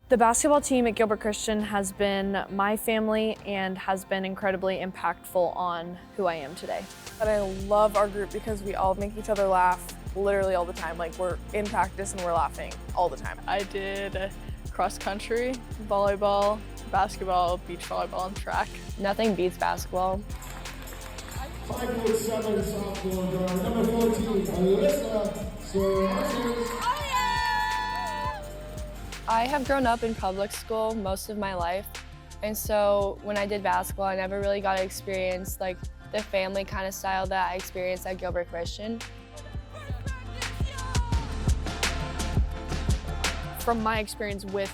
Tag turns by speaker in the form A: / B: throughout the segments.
A: The basketball team at Gilbert Christian has been my family and has been incredibly impactful on who I am today.
B: But I love our group because we all make each other laugh literally all the time. Like, we're in practice and we're laughing all the time.
C: I did cross country, volleyball, basketball, beach volleyball, and track.
D: Nothing beats basketball.
E: 5'7" sophomore guard, number 14, Kaila.
D: I have grown up in public school most of my life, and so when I did basketball, I never really got to experience like the family kind of style that I experienced at Gilbert Christian.
A: From my experience with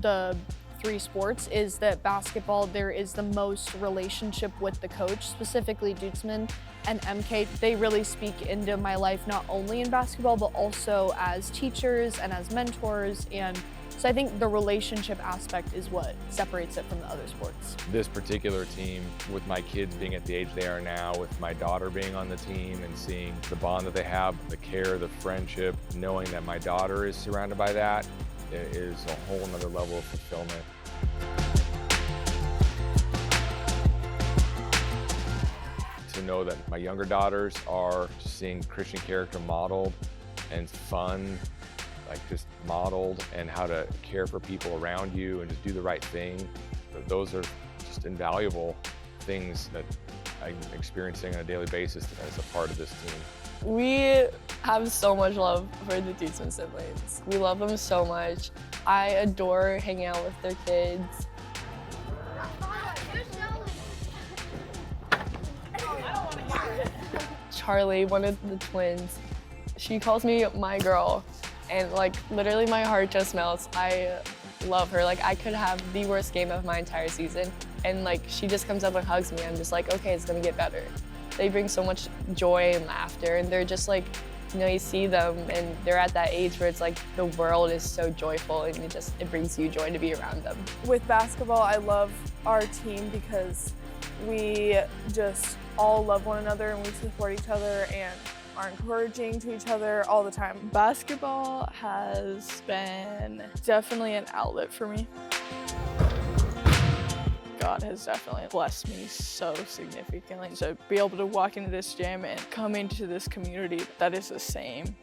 A: the three sports is that basketball, there is the most relationship with the coach, specifically Dutzman and MK. They really speak into my life, not only in basketball, but also as teachers and as mentors. And so I think the relationship aspect is what separates it from the other sports.
F: This particular team, with my kids being at the age they are now, with my daughter being on the team and seeing the bond that they have, the care, the friendship, knowing that my daughter is surrounded by that, it is a whole nother level of fulfillment. To know that my younger daughters are seeing Christian character modeled and fun, like just modeled, and how to care for people around you and just do the right thing. Those are just invaluable things that I'm experiencing on a daily basis as a part of this team.
D: We have so much love for the Dutzman siblings. We love them so much. I adore hanging out with their kids. Charlie, one of the twins, she calls me my girl, and like literally my heart just melts. I love her. Like, I could have the worst game of my entire season, and like she just comes up and hugs me. I'm just like, okay, it's gonna get better. They bring so much joy and laughter, and they're just like, you know, you see them and they're at that age where it's like the world is so joyful, and it brings you joy to be around them.
B: With basketball, I love our team because we just all love one another and we support each other and are encouraging to each other all the time.
C: Basketball has been definitely an outlet for me. God has definitely blessed me so significantly. So be able to walk into this gym and come into this community that is the same.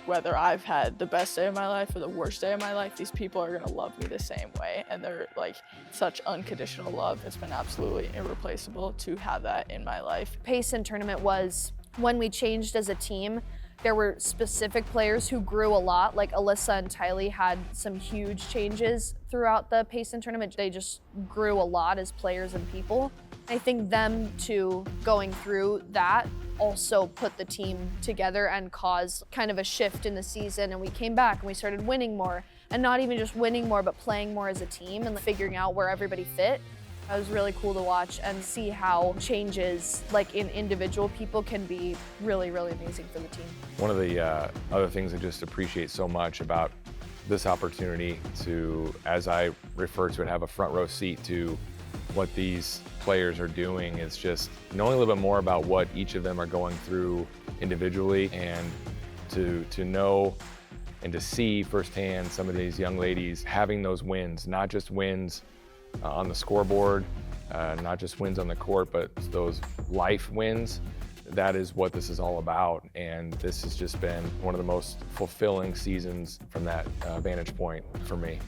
C: Whether I've had the best day of my life or the worst day of my life, these people are gonna love me the same way. And they're like such unconditional love. It's been absolutely irreplaceable to have that in my life.
A: Pace and tournament was when we changed as a team. There were specific players who grew a lot, like Alyssa and Tylee had some huge changes throughout the Pace and tournament. They just grew a lot as players and people. I think them two going through that also put the team together and caused kind of a shift in the season, and we came back and we started winning more, and not even just winning more, but playing more as a team and figuring out where everybody fit. It was really cool to watch and see how changes like in individual people can be really, really amazing for the team.
F: One of the other things I just appreciate so much about this opportunity to, as I refer to it, have a front row seat to what these players are doing is just knowing a little bit more about what each of them are going through individually, and to know and to see firsthand some of these young ladies having those wins, not just wins on the scoreboard, not just wins on the court, but those life wins. That is what this is all about, and this has just been one of the most fulfilling seasons from that vantage point for me.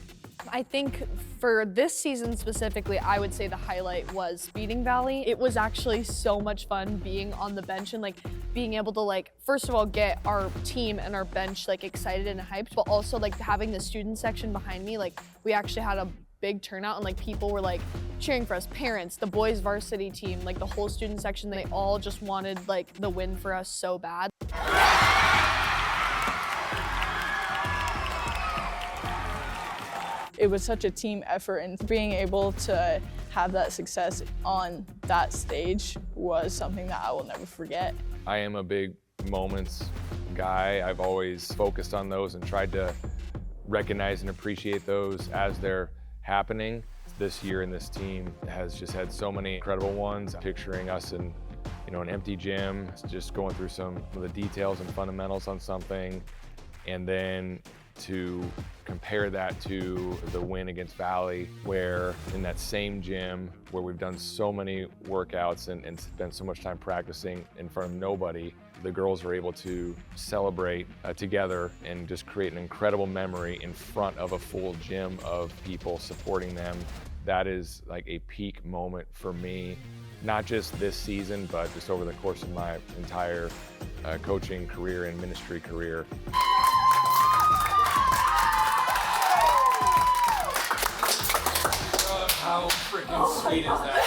A: I think for this season specifically, I would say the highlight was beating Valley. It was actually so much fun being on the bench and like being able to like, first of all, get our team and our bench like excited and hyped, but also like having the student section behind me. Like, we actually had a big turnout and like people were like cheering for us, parents, the boys varsity team, like the whole student section, they all just wanted like the win for us so bad.
C: It was such a team effort, and being able to have that success on that stage was something that I will never forget.
F: I am a big moments guy. I've always focused on those and tried to recognize and appreciate those as they're happening. This year in this team has just had so many incredible ones. Picturing us in, an empty gym, just going through some of the details and fundamentals on something, and then to compare that to the win against Valley, where in that same gym where we've done so many workouts and spent so much time practicing in front of nobody, the girls were able to celebrate together and just create an incredible memory in front of a full gym of people supporting them. That is like a peak moment for me, not just this season, but just over the course of my entire coaching career and ministry career.
G: How freaking sweet is that?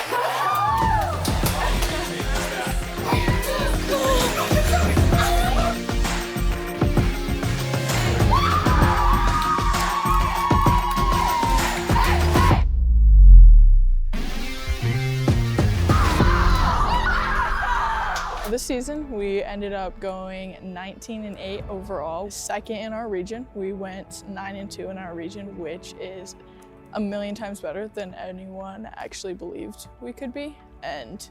C: This season, we ended up going 19-8 overall, second in our region. We went 9-2 in our region, which is a million times better than anyone actually believed we could be. And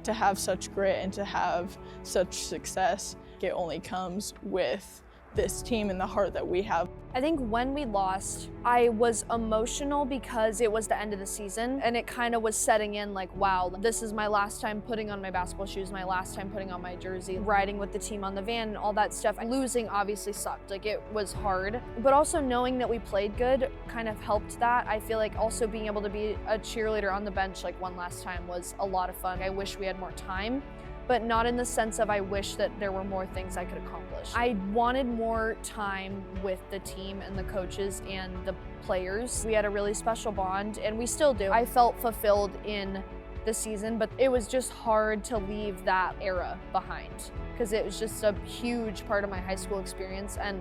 C: to have such grit and to have such success, it only comes with this team and the heart that we have.
A: I think when we lost, I was emotional because it was the end of the season and it kind of was setting in like, wow, this is my last time putting on my basketball shoes, my last time putting on my jersey, riding with the team on the van and all that stuff. Losing obviously sucked, like it was hard, but also knowing that we played good kind of helped that. I feel like also being able to be a cheerleader on the bench like one last time was a lot of fun. I wish we had more time, but not in the sense of I wish that there were more things I could accomplish. I wanted more time with the team and the coaches and the players. We had a really special bond, and we still do. I felt fulfilled in the season, but it was just hard to leave that era behind because it was just a huge part of my high school experience and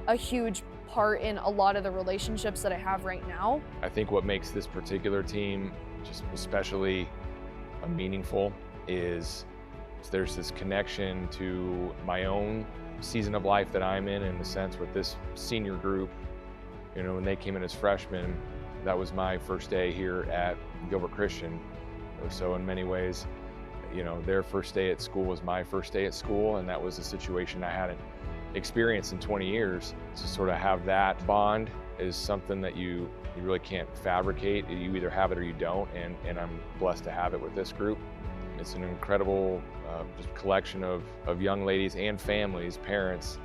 A: a huge part in a lot of the relationships that I have right now.
F: I think what makes this particular team just especially meaningful is there's this connection to my own season of life that I'm in the sense with this senior group. You know, when they came in as freshmen, that was my first day here at Gilbert Christian. So in many ways, you know, their first day at school was my first day at school, and that was a situation I hadn't experienced in 20 years. To sort of have that bond is something that you really can't fabricate. You either have it or you don't, and I'm blessed to have it with this group. It's an incredible just collection of young ladies and families, parents,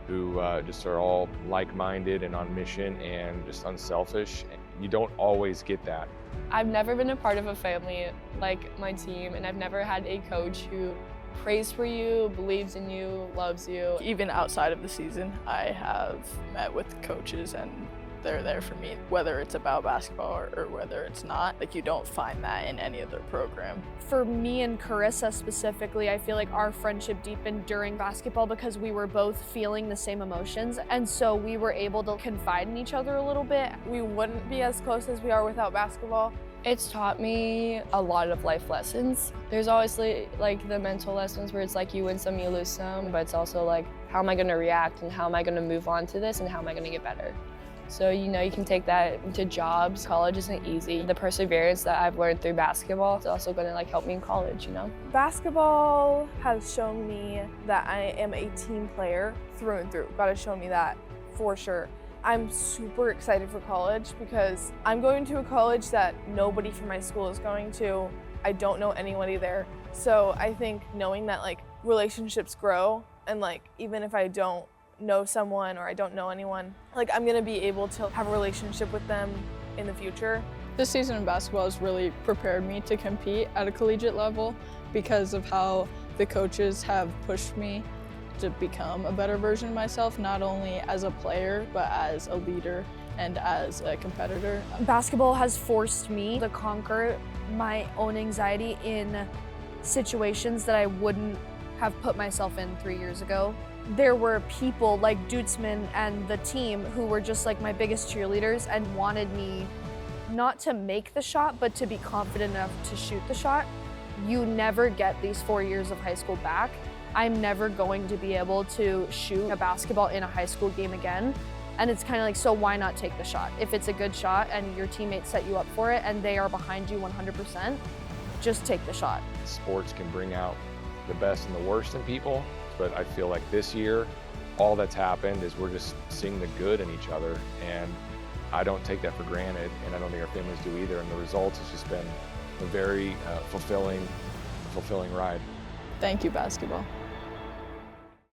F: who just are all like-minded and on mission and just unselfish. You don't always get that.
D: I've never been a part of a family like my team, and I've never had a coach who prays for you, believes in you, loves you.
C: Even outside of the season, I have met with coaches and they're there for me, whether it's about basketball or whether it's not. Like, you don't find that in any other program.
A: For me and Carissa specifically, I feel like our friendship deepened during basketball because we were both feeling the same emotions, and so we were able to confide in each other a little bit.
B: We wouldn't be as close as we are without basketball.
D: It's taught me a lot of life lessons. There's always like the mental lessons where it's like you win some, you lose some, but it's also like, how am I gonna react and how am I gonna move on to this and how am I gonna get better? So, you know, you can take that into jobs. College isn't easy. The perseverance that I've learned through basketball is also gonna like help me in college, you know?
B: Basketball has shown me that I am a team player through and through. Gotta show me that for sure. I'm super excited for college because I'm going to a college that nobody from my school is going to. I don't know anybody there. So I think knowing that like relationships grow, and like even if I don't know someone or I don't know anyone, like I'm gonna be able to have a relationship with them in the future.
C: This season in basketball has really prepared me to compete at a collegiate level because of how the coaches have pushed me to become a better version of myself, not only as a player, but as a leader and as a competitor.
A: Basketball has forced me to conquer my own anxiety in situations that I wouldn't have put myself in 3 years ago. There were people like Dutzman and the team who were just like my biggest cheerleaders and wanted me not to make the shot, but to be confident enough to shoot the shot. You never get these 4 years of high school back. I'm never going to be able to shoot a basketball in a high school game again. And it's kind of like, so why not take the shot? If it's a good shot and your teammates set you up for it and they are behind you 100%, just take the shot.
F: Sports can bring out the best and the worst in people, but I feel like this year all that's happened is we're just seeing the good in each other, and I don't take that for granted, and I don't think our families do either. And the results has just been a very fulfilling ride.
C: Thank you, basketball.